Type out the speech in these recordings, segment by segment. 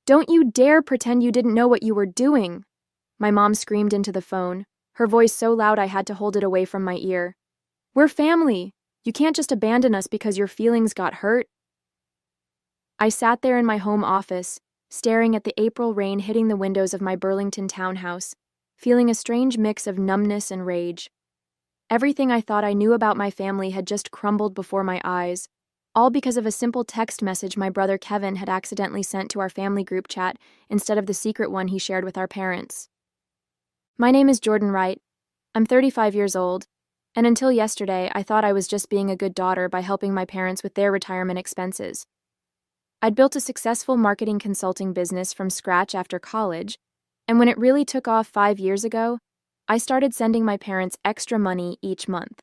Don't you dare pretend you didn't know what you were doing! My mom screamed into the phone, her voice so loud I had to hold it away from my ear. We're family! You can't just abandon us because your feelings got hurt. I sat there in my home office, staring at the April rain hitting the windows of my Burlington townhouse, feeling a strange mix of numbness and rage. Everything I thought I knew about my family had just crumbled before my eyes, all because of a simple text message my brother Kevin had accidentally sent to our family group chat instead of the secret one he shared with our parents. My name is Jordan Wright. I'm 35 years old, and until yesterday I thought I was just being a good daughter by helping my parents with their retirement expenses. I'd built a successful marketing consulting business from scratch after college, and when it really took off 5 years ago, I started sending my parents extra money each month.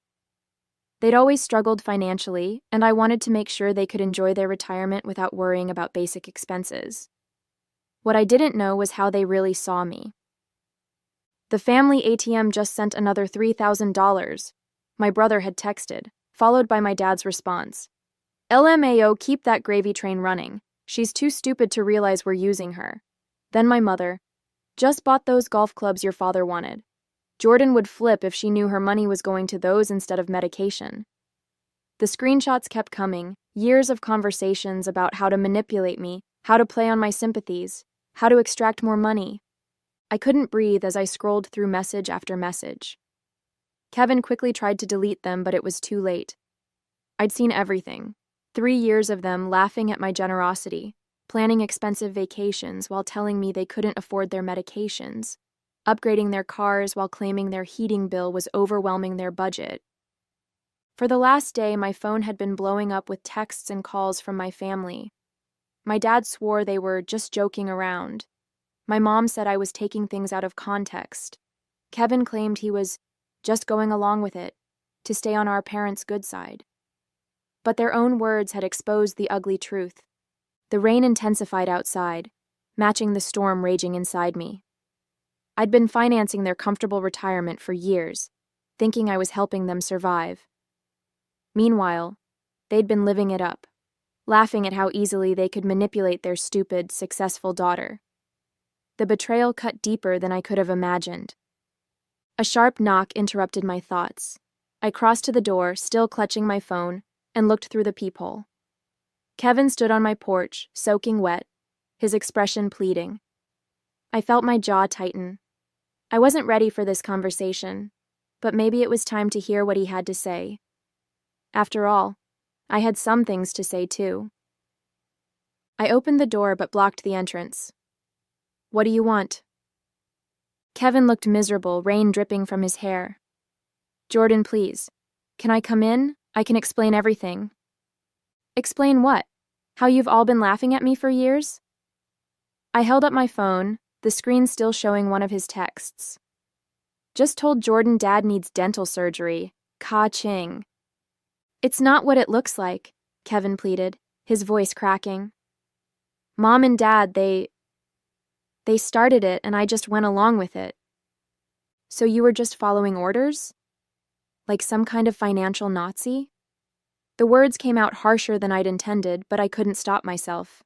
They'd always struggled financially, and I wanted to make sure they could enjoy their retirement without worrying about basic expenses. What I didn't know was how they really saw me. The family ATM just sent another $3,000, my brother had texted, followed by my dad's response. LMAO, keep that gravy train running. She's too stupid to realize we're using her. Then my mother, just bought those golf clubs your father wanted. Jordan would flip if she knew her money was going to those instead of medication. The screenshots kept coming, years of conversations about how to manipulate me, how to play on my sympathies, how to extract more money. I couldn't breathe as I scrolled through message after message. Kevin quickly tried to delete them, but it was too late. I'd seen everything. 3 years of them laughing at my generosity, planning expensive vacations while telling me they couldn't afford their medications, upgrading their cars while claiming their heating bill was overwhelming their budget. For the last day, my phone had been blowing up with texts and calls from my family. My dad swore they were just joking around. My mom said I was taking things out of context. Kevin claimed he was just going along with it, to stay on our parents' good side. But their own words had exposed the ugly truth. The rain intensified outside, matching the storm raging inside me. I'd been financing their comfortable retirement for years, thinking I was helping them survive. Meanwhile, they'd been living it up, laughing at how easily they could manipulate their stupid, successful daughter. The betrayal cut deeper than I could have imagined. A sharp knock interrupted my thoughts. I crossed to the door, still clutching my phone, and looked through the peephole. Kevin stood on my porch, soaking wet, his expression pleading. I felt my jaw tighten. I wasn't ready for this conversation, but maybe it was time to hear what he had to say. After all, I had some things to say too. I opened the door but blocked the entrance. What do you want? Kevin looked miserable, rain dripping from his hair. Jordan, please. Can I come in? I can explain everything. Explain what? How you've all been laughing at me for years? I held up my phone, the screen still showing one of his texts. Just told Jordan Dad needs dental surgery. Ka-ching. It's not what it looks like, Kevin pleaded, his voice cracking. Mom and Dad, they started it and I just went along with it. So you were just following orders? Like some kind of financial Nazi? The words came out harsher than I'd intended, but I couldn't stop myself.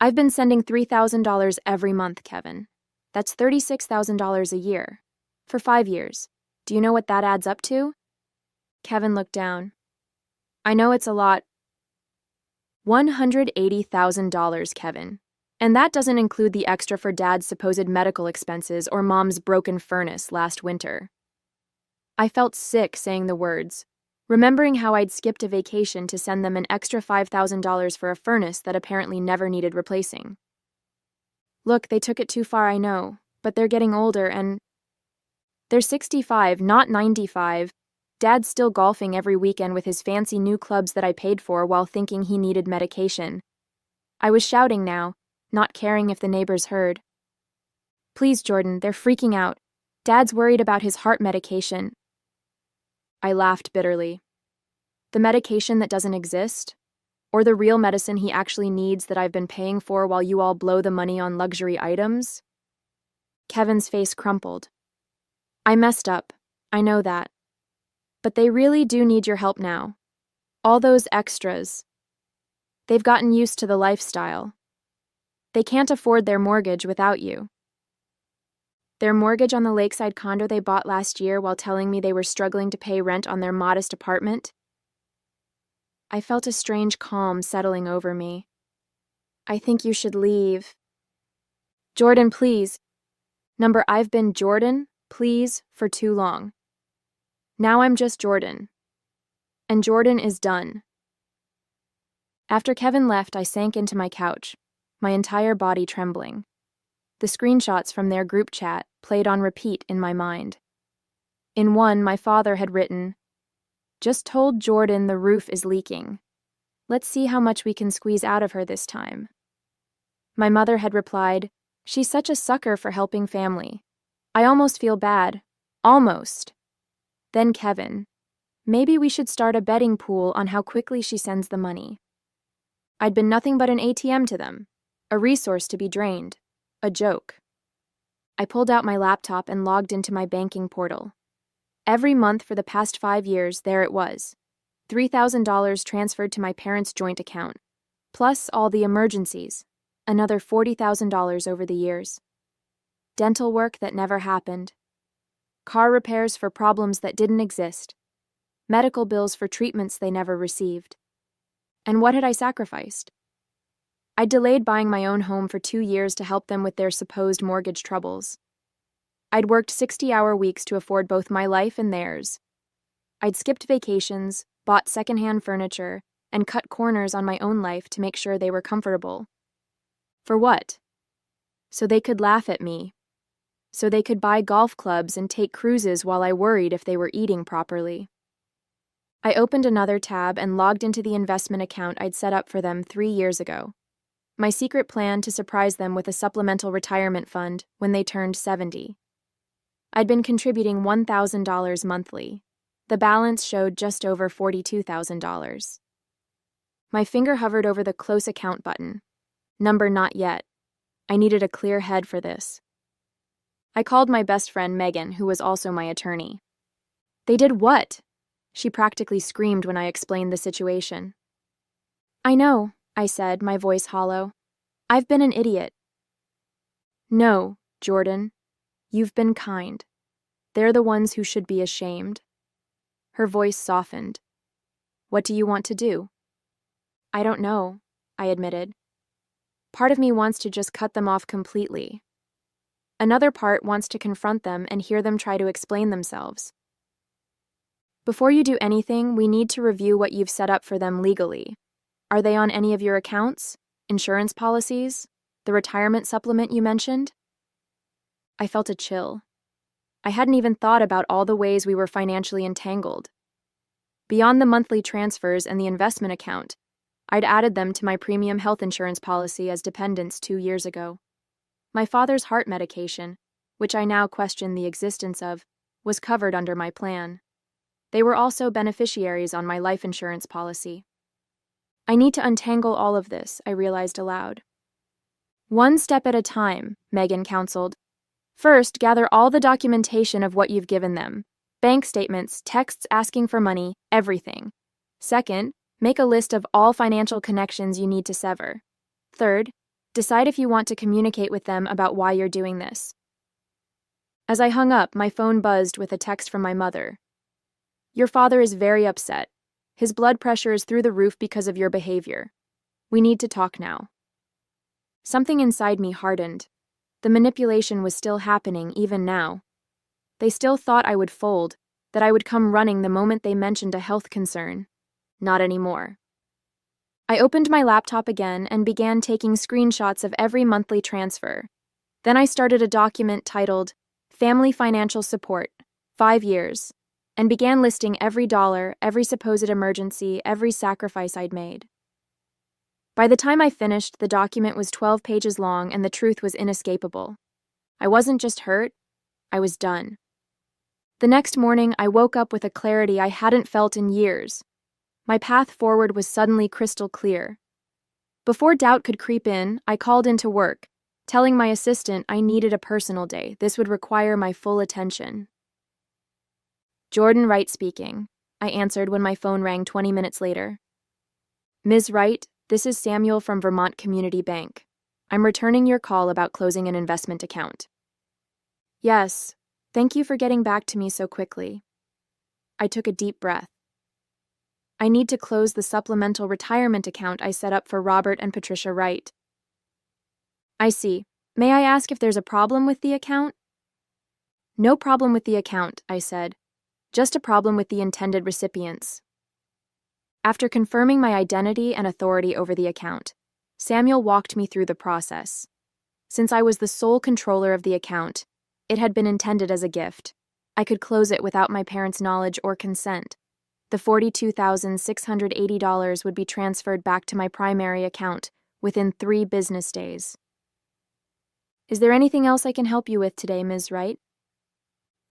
I've been sending $3,000 every month, Kevin. That's $36,000 a year. For 5 years. Do you know what that adds up to? Kevin looked down. I know it's a lot. $180,000, Kevin. And that doesn't include the extra for Dad's supposed medical expenses or Mom's broken furnace last winter. I felt sick saying the words, remembering how I'd skipped a vacation to send them an extra $5,000 for a furnace that apparently never needed replacing. Look, they took it too far, I know, but they're getting older and they're 65, not 95. Dad's still golfing every weekend with his fancy new clubs that I paid for while thinking he needed medication. I was shouting now, not caring if the neighbors heard. Please, Jordan, they're freaking out. Dad's worried about his heart medication. I laughed bitterly. The medication that doesn't exist? Or the real medicine he actually needs that I've been paying for while you all blow the money on luxury items? Kevin's face crumpled. I messed up. I know that. But they really do need your help now. All those extras. They've gotten used to the lifestyle. They can't afford their mortgage without you. Their mortgage on the lakeside condo they bought last year while telling me they were struggling to pay rent on their modest apartment? I felt a strange calm settling over me. I think you should leave. Jordan, please. Number, I've been Jordan, please, for too long. Now I'm just Jordan. And Jordan is done. After Kevin left, I sank into my couch, my entire body trembling. The screenshots from their group chat played on repeat in my mind. In one, my father had written, "Just told Jordan the roof is leaking. Let's see how much we can squeeze out of her this time." My mother had replied, "She's such a sucker for helping family. I almost feel bad. Almost." Then Kevin, "Maybe we should start a betting pool on how quickly she sends the money." I'd been nothing but an ATM to them, a resource to be drained, a joke. I pulled out my laptop and logged into my banking portal. Every month for the past 5 years, there it was, $3,000 transferred to my parents' joint account, plus all the emergencies, another $40,000 over the years. Dental work that never happened. Car repairs for problems that didn't exist. Medical bills for treatments they never received. And what had I sacrificed? I delayed buying my own home for 2 years to help them with their supposed mortgage troubles. I'd worked 60-hour weeks to afford both my life and theirs. I'd skipped vacations, bought secondhand furniture, and cut corners on my own life to make sure they were comfortable. For what? So they could laugh at me. So they could buy golf clubs and take cruises while I worried if they were eating properly. I opened another tab and logged into the investment account I'd set up for them 3 years ago. My secret plan to surprise them with a supplemental retirement fund when they turned 70. I'd been contributing $1,000 monthly. The balance showed just over $42,000. My finger hovered over the close account button. Number not yet. I needed a clear head for this. I called my best friend Megan, who was also my attorney. "They did what?" She practically screamed when I explained the situation. "I know," I said, my voice hollow. "I've been an idiot." "No, Jordan. You've been kind. They're the ones who should be ashamed." Her voice softened. "What do you want to do?" "I don't know," I admitted. Part of me wants to just cut them off completely. Another part wants to confront them and hear them try to explain themselves. "Before you do anything, we need to review what you've set up for them legally. Are they on any of your accounts, insurance policies, the retirement supplement you mentioned?" I felt a chill. I hadn't even thought about all the ways we were financially entangled. Beyond the monthly transfers and the investment account, I'd added them to my premium health insurance policy as dependents 2 years ago. My father's heart medication, which I now question the existence of, was covered under my plan. They were also beneficiaries on my life insurance policy. I need to untangle all of this, I realized aloud. "One step at a time," Megan counseled. "First, gather all the documentation of what you've given them. Bank statements, texts asking for money, everything. Second, make a list of all financial connections you need to sever. Third, decide if you want to communicate with them about why you're doing this." As I hung up, my phone buzzed with a text from my mother. "Your father is very upset. His blood pressure is through the roof because of your behavior. We need to talk now." Something inside me hardened. The manipulation was still happening even now. They still thought I would fold, that I would come running the moment they mentioned a health concern. Not anymore. I opened my laptop again and began taking screenshots of every monthly transfer. Then I started a document titled Family Financial Support, 5 years, and began listing every dollar, every supposed emergency, every sacrifice I'd made. By the time I finished, the document was 12 pages long and the truth was inescapable. I wasn't just hurt, I was done. The next morning, I woke up with a clarity I hadn't felt in years. My path forward was suddenly crystal clear. Before doubt could creep in, I called into work, telling my assistant I needed a personal day. This would require my full attention. "Jordan Wright speaking," I answered when my phone rang 20 minutes later. "Ms. Wright, this is Samuel from Vermont Community Bank. I'm returning your call about closing an investment account. Yes, thank you for getting back to me so quickly. I took a deep breath. I need to close the supplemental retirement account I set up for Robert and Patricia Wright. I see. May I ask if there's a problem with the account? No problem with the account, I said. Just a problem with the intended recipients. After confirming my identity and authority over the account, Samuel walked me through the process. Since I was the sole controller of the account, it had been intended as a gift. I could close it without my parents' knowledge or consent. The $42,680 would be transferred back to my primary account within 3 business days. Is there anything else I can help you with today, Ms. Wright?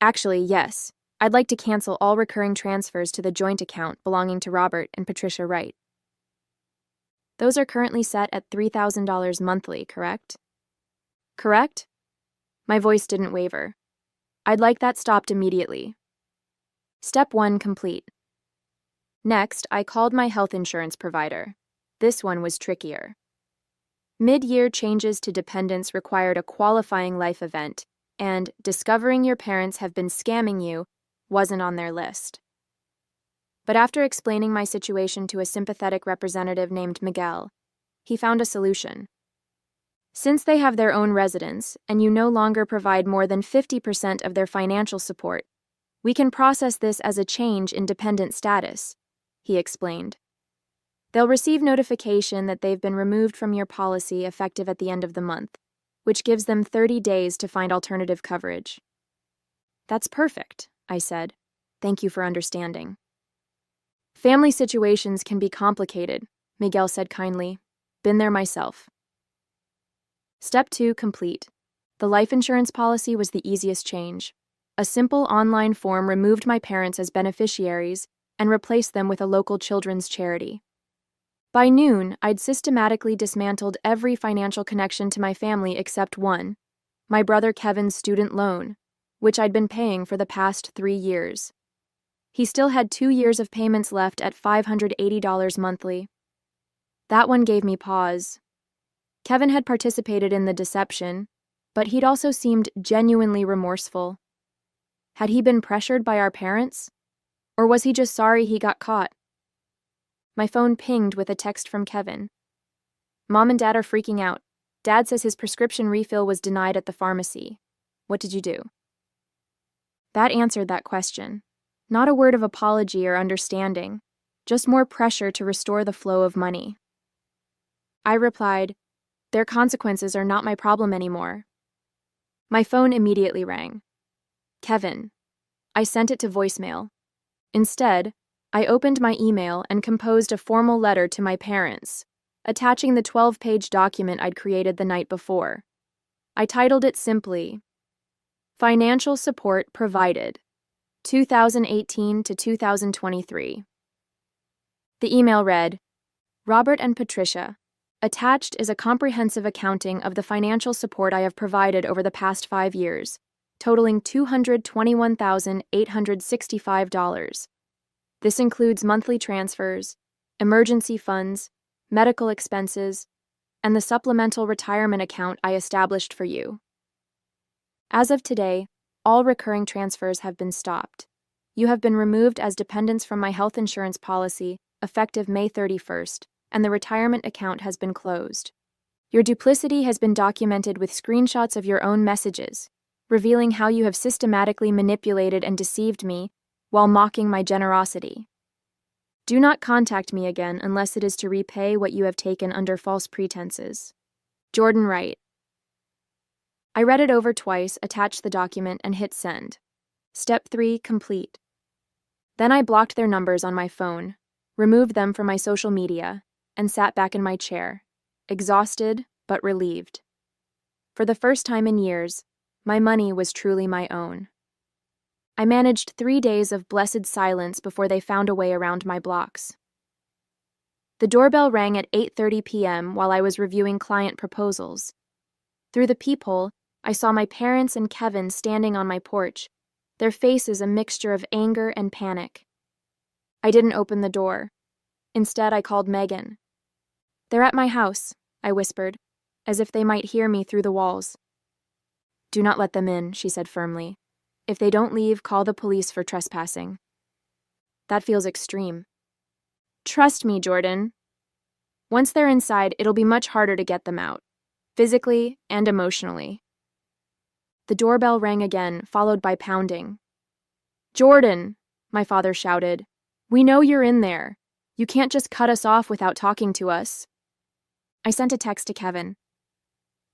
Actually, yes. I'd like to cancel all recurring transfers to the joint account belonging to Robert and Patricia Wright. Those are currently set at $3,000 monthly, correct? Correct? My voice didn't waver. I'd like that stopped immediately. Step 1 complete. Next, I called my health insurance provider. This one was trickier. Mid-year changes to dependents required a qualifying life event, and discovering your parents have been scamming you wasn't on their list. But after explaining my situation to a sympathetic representative named Miguel, he found a solution. Since they have their own residence and you no longer provide more than 50% of their financial support, we can process this as a change in dependent status, he explained. They'll receive notification that they've been removed from your policy effective at the end of the month, which gives them 30 days to find alternative coverage. That's perfect, I said. Thank you for understanding. Family situations can be complicated, Miguel said kindly. Been there myself. Step 2 complete. The life insurance policy was the easiest change. A simple online form removed my parents as beneficiaries and replaced them with a local children's charity. By noon, I'd systematically dismantled every financial connection to my family except one, my brother Kevin's student loan, which I'd been paying for the past 3 years. He still had 2 years of payments left at $580 monthly. That one gave me pause. Kevin had participated in the deception, but he'd also seemed genuinely remorseful. Had he been pressured by our parents? Or was he just sorry he got caught? My phone pinged with a text from Kevin. Mom and Dad are freaking out. Dad says his prescription refill was denied at the pharmacy. What did you do? That answered that question. Not a word of apology or understanding, just more pressure to restore the flow of money. I replied, their consequences are not my problem anymore. My phone immediately rang. Kevin. I sent it to voicemail. Instead, I opened my email and composed a formal letter to my parents, attaching the 12-page document I'd created the night before. I titled it simply, Financial Support Provided, 2018 to 2023. The email read, Robert and Patricia, attached is a comprehensive accounting of the financial support I have provided over the past 5 years, totaling $221,865. This includes monthly transfers, emergency funds, medical expenses, and the supplemental retirement account I established for you. As of today, all recurring transfers have been stopped. You have been removed as dependents from my health insurance policy effective May 31st, and the retirement account has been closed. Your duplicity has been documented with screenshots of your own messages, revealing how you have systematically manipulated and deceived me while mocking my generosity. Do not contact me again unless it is to repay what you have taken under false pretenses. Jordan Wright. I read it over twice, attached the document, and hit send. Step 3 complete. Then I blocked their numbers on my phone, removed them from my social media, and sat back in my chair, exhausted but relieved. For the first time in years, my money was truly my own. I managed 3 days of blessed silence before they found a way around my blocks. The doorbell rang at 8:30 p.m. while I was reviewing client proposals. Through the peephole, I saw my parents and Kevin standing on my porch, their faces a mixture of anger and panic. I didn't open the door. Instead, I called Megan. They're at my house, I whispered. as if they might hear me through the walls. "Do not let them in," she said firmly. "If they don't leave, call the police for trespassing." That feels extreme. Trust me, Jordan. Once they're inside, it'll be much harder to get them out, physically and emotionally. The doorbell rang again, followed by pounding. "Jordan," my father shouted, "we know you're in there. You can't just cut us off without talking to us." I sent a text to Kevin.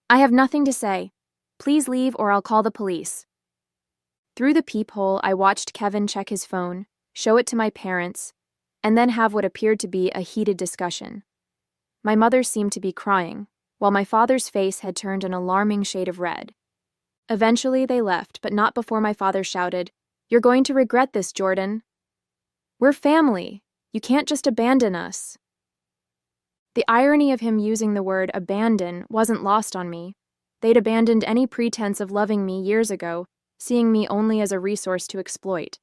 "I have nothing to say. Please leave or I'll call the police." Through the peephole, I watched Kevin check his phone, show it to my parents, and then have what appeared to be a heated discussion. My mother seemed to be crying, while my father's face had turned an alarming shade of red. Eventually, they left, but not before my father shouted, "You're going to regret this, Jordan. We're family. You can't just abandon us." The irony of him using the word abandon wasn't lost on me. They'd abandoned any pretense of loving me years ago, seeing me only as a resource to exploit.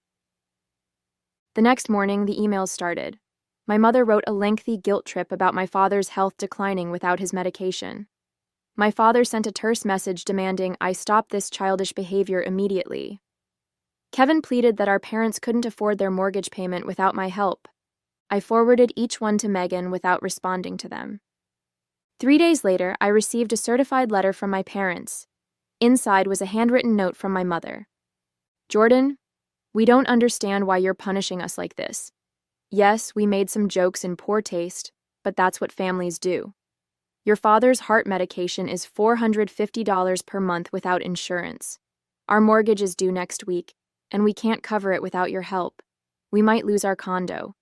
The next morning, the emails started. My mother wrote a lengthy guilt trip about my father's health declining without his medication. My father sent a terse message demanding I stop this childish behavior immediately. Kevin pleaded that our parents couldn't afford their mortgage payment without my help. I forwarded each one to Megan without responding to them. 3 days later, I received a certified letter from my parents. Inside was a handwritten note from my mother. "Jordan, we don't understand why you're punishing us like this. Yes, we made some jokes in poor taste, but that's what families do. Your father's heart medication is $450 per month without insurance. Our mortgage is due next week, and we can't cover it without your help. We might lose our condo.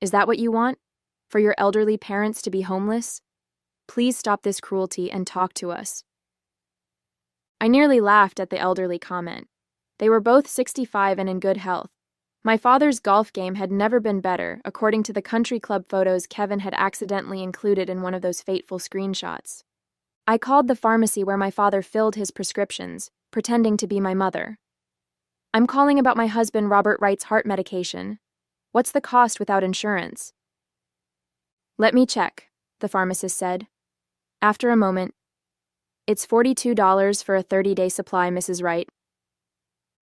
Is that what you want? For your elderly parents to be homeless? Please stop this cruelty and talk to us." I nearly laughed at the elderly comment. They were both 65 and in good health. My father's golf game had never been better, according to the country club photos Kevin had accidentally included in one of those fateful screenshots. I called the pharmacy where my father filled his prescriptions, pretending to be my mother. "I'm calling about my husband Robert Wright's heart medication. What's the cost without insurance?" "Let me check," the pharmacist said. After a moment, "It's $42 for a 30-day supply, Mrs. Wright."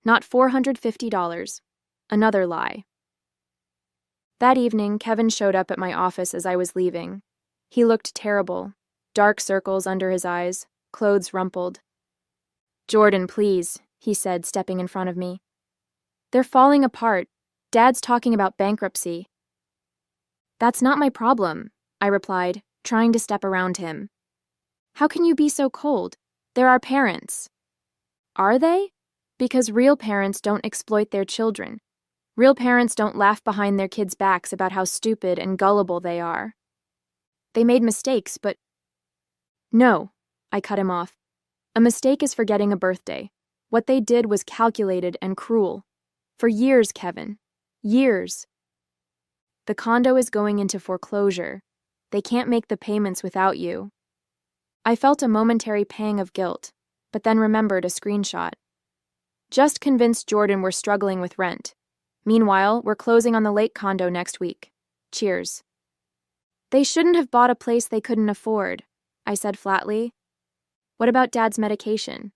Not $450. Another lie. That evening, Kevin showed up at my office as I was leaving. He looked terrible, dark circles under his eyes, clothes rumpled. "Jordan, please," he said, stepping in front of me. "They're falling apart. Dad's talking about bankruptcy." "That's not my problem," I replied, trying to step around him. "How can you be so cold? They're our parents." "Are they? Because real parents don't exploit their children. Real parents don't laugh behind their kids' backs about how stupid and gullible they are. They made mistakes, but—" "No," I cut him off. "A mistake is forgetting a birthday. What they did was calculated and cruel. For years, Kevin. Years. The condo is going into foreclosure. They can't make the payments without you." I felt a momentary pang of guilt, but then remembered a screenshot. "Just convinced Jordan we're struggling with rent. Meanwhile, we're closing on the lake condo next week. Cheers." "They shouldn't have bought a place they couldn't afford," I said flatly. "What about Dad's medication?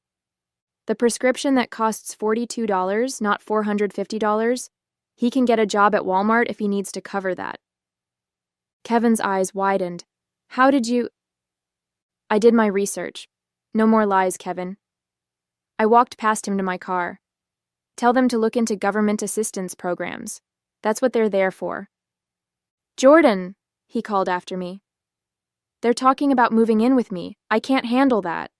The prescription that costs $42, not $450? He can get a job at Walmart if he needs to cover that." Kevin's eyes widened. "How did you—" "I did my research. No more lies, Kevin." I walked past him to my car. "Tell them to look into government assistance programs. That's what they're there for." "Jordan," he called after me. "They're talking about moving in with me. I can't handle that."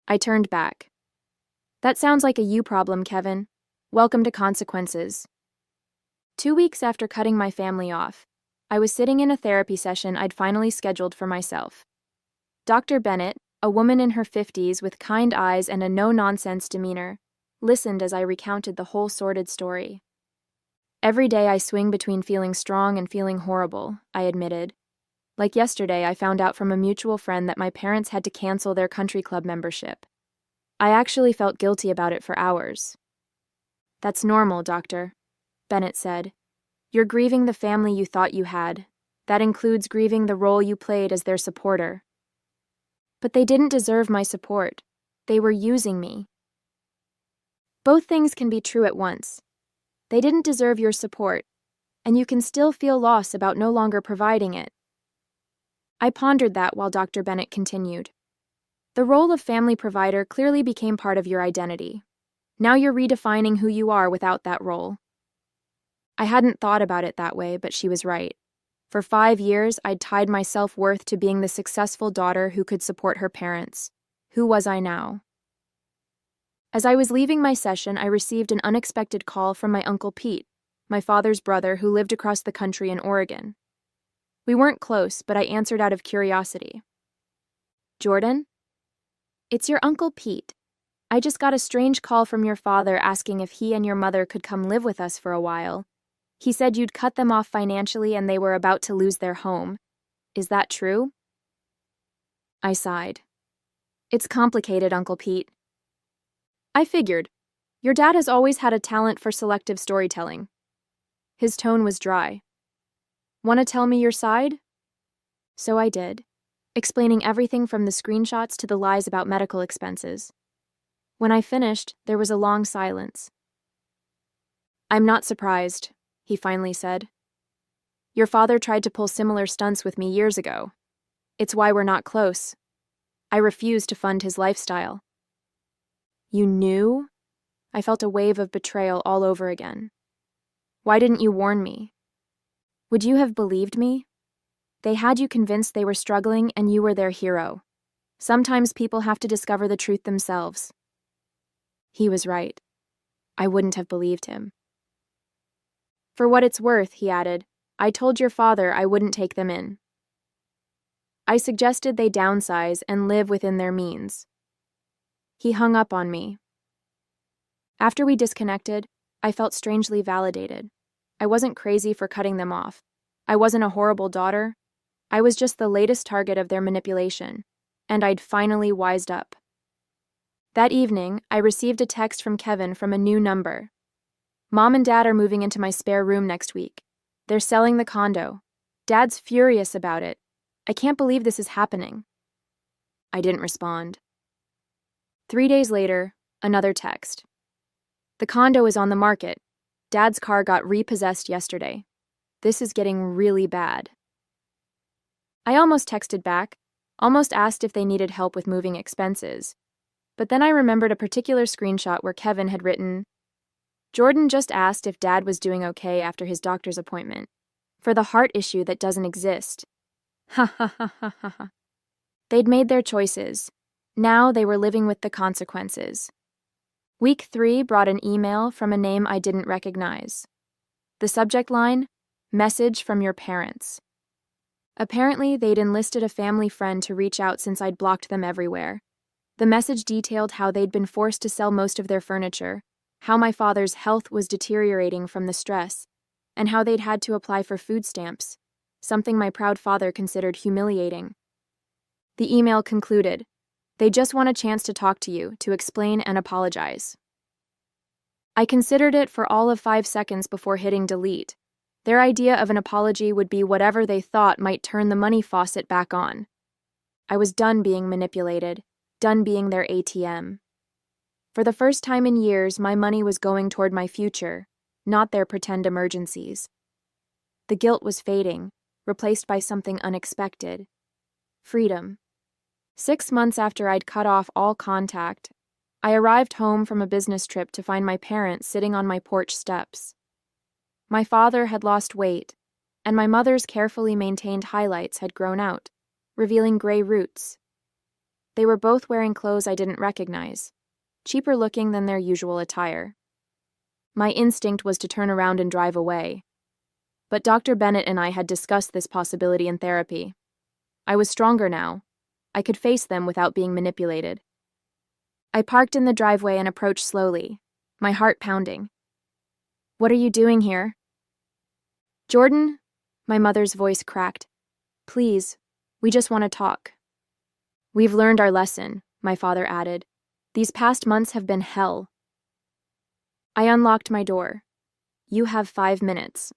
I turned back. "That sounds like a you problem, Kevin. Welcome to consequences." 2 weeks after cutting my family off, I was sitting in a therapy session I'd finally scheduled for myself. Dr. Bennett, a woman in her 50s with kind eyes and a no-nonsense demeanor, listened as I recounted the whole sordid story. "Every day I swing between feeling strong and feeling horrible," I admitted. "Like yesterday, I found out from a mutual friend that my parents had to cancel their country club membership. I actually felt guilty about it for hours." "That's normal, doctor," Bennett said. "You're grieving the family you thought you had. That includes grieving the role you played as their supporter." But they didn't deserve my support. They were using me. Both things can be true at once. They didn't deserve your support, and you can still feel loss about no longer providing it. I pondered that while Dr. Bennett continued. The role of family provider clearly became part of your identity. Now you're redefining who you are without that role. I hadn't thought about it that way, but she was right. For 5 years, I'd tied my self-worth to being the successful daughter who could support her parents. Who was I now? As I was leaving my session, I received an unexpected call from my Uncle Pete, my father's brother who lived across the country in Oregon. We weren't close, but I answered out of curiosity. Jordan? It's your Uncle Pete. I just got a strange call from your father asking if he and your mother could come live with us for a while. He said you'd cut them off financially and they were about to lose their home. Is that true? I sighed. It's complicated, Uncle Pete. I figured. Your dad has always had a talent for selective storytelling. His tone was dry. Want to tell me your side? So I did, explaining everything from the screenshots to the lies about medical expenses. When I finished, there was a long silence. I'm not surprised, he finally said. Your father tried to pull similar stunts with me years ago. It's why we're not close. I refused to fund his lifestyle. You knew? I felt a wave of betrayal all over again. Why didn't you warn me? Would you have believed me? They had you convinced they were struggling and you were their hero. Sometimes people have to discover the truth themselves. He was right. I wouldn't have believed him. For what it's worth, he added, I told your father I wouldn't take them in. I suggested they downsize and live within their means. He hung up on me. After we disconnected, I felt strangely validated. I wasn't crazy for cutting them off. I wasn't a horrible daughter. I was just the latest target of their manipulation, and I'd finally wised up. That evening, I received a text from Kevin from a new number. Mom and Dad are moving into my spare room next week. They're selling the condo. Dad's furious about it. I can't believe this is happening. I didn't respond. 3 days later, another text. The condo is on the market. Dad's car got repossessed yesterday. This is getting really bad. I almost texted back, almost asked if they needed help with moving expenses. But then I remembered a particular screenshot where Kevin had written, Jordan just asked if Dad was doing okay after his doctor's appointment, for the heart issue that doesn't exist. Ha ha ha ha ha ha. They'd made their choices. Now they were living with the consequences. Week 3 brought an email from a name I didn't recognize. The subject line, Message from your parents. Apparently, they'd enlisted a family friend to reach out since I'd blocked them everywhere. The message detailed how they'd been forced to sell most of their furniture, how my father's health was deteriorating from the stress, and how they'd had to apply for food stamps, something my proud father considered humiliating. The email concluded, they just want a chance to talk to you, to explain and apologize. I considered it for all of 5 seconds before hitting delete. Their idea of an apology would be whatever they thought might turn the money faucet back on. I was done being manipulated, done being their ATM. For the first time in years, my money was going toward my future, not their pretend emergencies. The guilt was fading, replaced by something unexpected. Freedom. 6 months after I'd cut off all contact, I arrived home from a business trip to find my parents sitting on my porch steps. My father had lost weight, and my mother's carefully maintained highlights had grown out, revealing gray roots. They were both wearing clothes I didn't recognize, cheaper looking than their usual attire. My instinct was to turn around and drive away. But Dr. Bennett and I had discussed this possibility in therapy. I was stronger now. I could face them without being manipulated. I parked in the driveway and approached slowly, my heart pounding. What are you doing here? Jordan, my mother's voice cracked. Please, we just want to talk. We've learned our lesson, my father added. These past months have been hell. I unlocked my door. You have 5 minutes.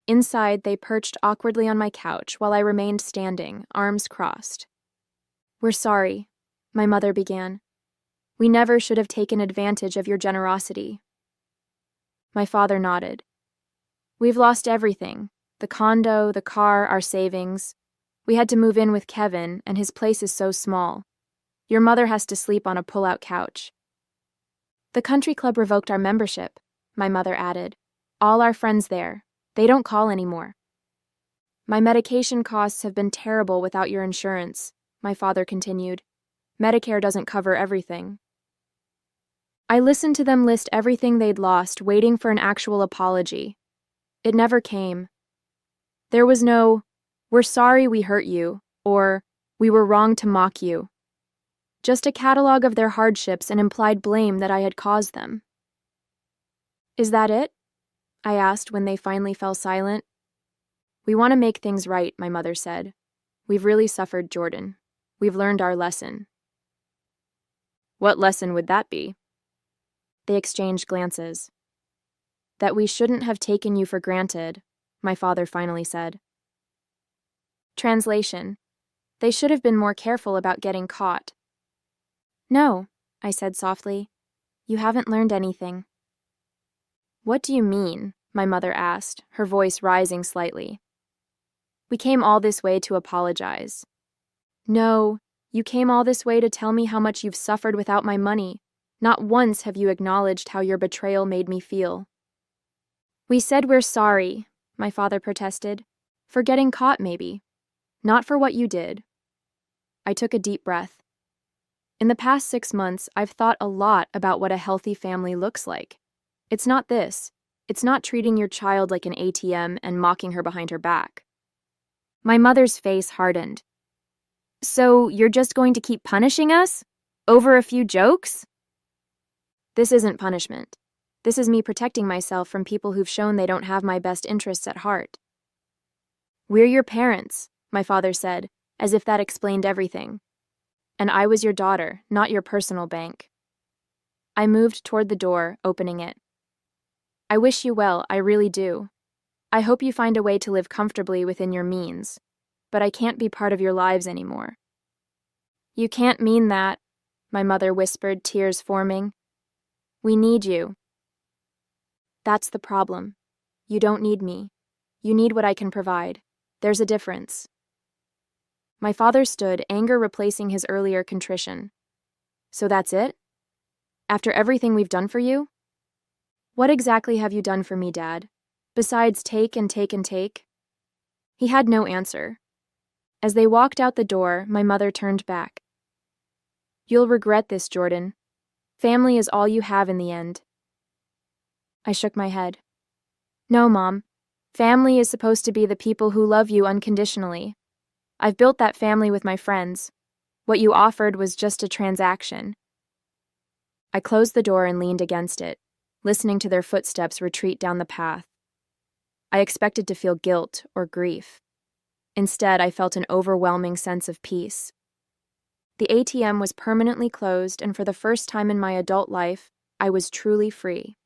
Inside, they perched awkwardly on my couch while I remained standing, arms crossed. We're sorry, my mother began. We never should have taken advantage of your generosity. My father nodded. We've lost everything, the condo, the car, our savings. We had to move in with Kevin, and his place is so small. Your mother has to sleep on a pull-out couch. The country club revoked our membership, my mother added. All our friends there. They don't call anymore. My medication costs have been terrible without your insurance, my father continued. Medicare doesn't cover everything. I listened to them list everything they'd lost, waiting for an actual apology. It never came. There was no, "We're sorry we hurt you," or "We were wrong to mock you." Just a catalog of their hardships and implied blame that I had caused them. Is that it? I asked when they finally fell silent. We want to make things right, my mother said. We've really suffered, Jordan. We've learned our lesson. What lesson would that be? They exchanged glances. That we shouldn't have taken you for granted, my father finally said. Translation. They should have been more careful about getting caught. No, I said softly. You haven't learned anything. What do you mean? My mother asked, her voice rising slightly. We came all this way to apologize. No, you came all this way to tell me how much you've suffered without my money. Not once have you acknowledged how your betrayal made me feel. We said we're sorry, my father protested. For getting caught, maybe. Not for what you did. I took a deep breath. In the past 6 months, I've thought a lot about what a healthy family looks like. It's not this. It's not treating your child like an ATM and mocking her behind her back. My mother's face hardened. So you're just going to keep punishing us? Over a few jokes? This isn't punishment. This is me protecting myself from people who've shown they don't have my best interests at heart. We're your parents, my father said, as if that explained everything. And I was your daughter, not your personal bank. I moved toward the door, opening it. I wish you well, I really do. I hope you find a way to live comfortably within your means, but I can't be part of your lives anymore. You can't mean that, my mother whispered, tears forming. We need you. That's the problem. You don't need me. You need what I can provide. There's a difference. My father stood, anger replacing his earlier contrition. So that's it? After everything we've done for you? What exactly have you done for me, Dad? Besides take and take and take? He had no answer. As they walked out the door, my mother turned back. You'll regret this, Jordan. Family is all you have in the end. I shook my head. No, Mom. Family is supposed to be the people who love you unconditionally. I've built that family with my friends. What you offered was just a transaction. I closed the door and leaned against it, listening to their footsteps retreat down the path. I expected to feel guilt or grief. Instead, I felt an overwhelming sense of peace. The ATM was permanently closed, and for the first time in my adult life, I was truly free.